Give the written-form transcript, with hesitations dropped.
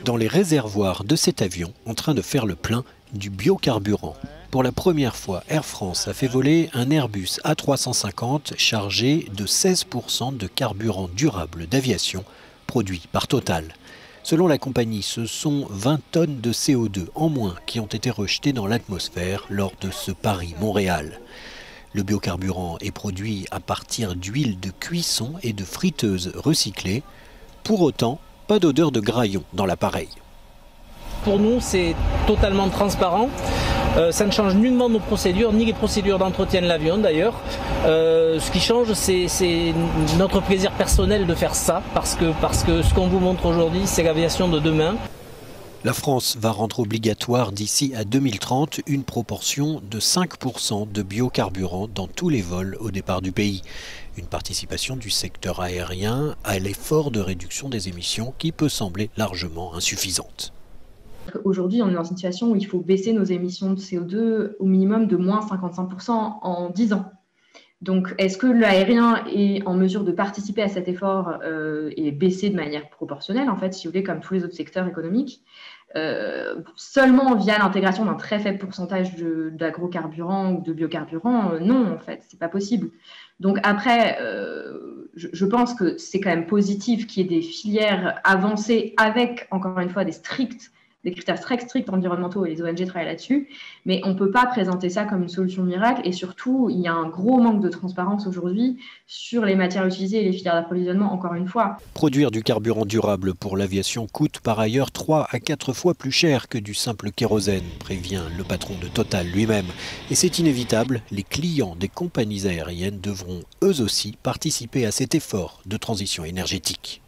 dans les réservoirs de cet avion en train de faire le plein du biocarburant. Pour la première fois, Air France a fait voler un Airbus A350 chargé de 16% de carburant durable d'aviation produit par Total. Selon la compagnie, ce sont 20 tonnes de CO2 en moins qui ont été rejetées dans l'atmosphère lors de ce Paris-Montréal. Le biocarburant est produit à partir d'huile de cuisson et de friteuse recyclées. Pour autant, pas d'odeur de graillon dans l'appareil. Pour nous, c'est totalement transparent. Ça ne change nullement nos procédures, ni les procédures d'entretien de l'avion d'ailleurs. Ce qui change, c'est notre plaisir personnel de faire ça, parce que ce qu'on vous montre aujourd'hui, c'est l'aviation de demain. La France va rendre obligatoire d'ici à 2030 une proportion de 5% de biocarburant dans tous les vols au départ du pays. Une participation du secteur aérien à l'effort de réduction des émissions qui peut sembler largement insuffisante. Aujourd'hui, on est dans une situation où il faut baisser nos émissions de CO2 au minimum de moins 55% en 10 ans. Donc, est-ce que l'aérien est en mesure de participer à cet effort et baisser de manière proportionnelle, en fait, si vous voulez, comme tous les autres secteurs économiques, seulement via l'intégration d'un très faible pourcentage d'agrocarburants ou de biocarburants? Non, en fait, c'est pas possible. Donc après, je pense que c'est quand même positif qu'il y ait des filières avancées avec, encore une fois, des critères très stricts environnementaux, et les ONG travaillent là-dessus, mais on ne peut pas présenter ça comme une solution miracle, et surtout, il y a un gros manque de transparence aujourd'hui sur les matières utilisées et les filières d'approvisionnement, encore une fois. Produire du carburant durable pour l'aviation coûte par ailleurs 3 à 4 fois plus cher que du simple kérosène, prévient le patron de Total lui-même. Et c'est inévitable, les clients des compagnies aériennes devront eux aussi participer à cet effort de transition énergétique.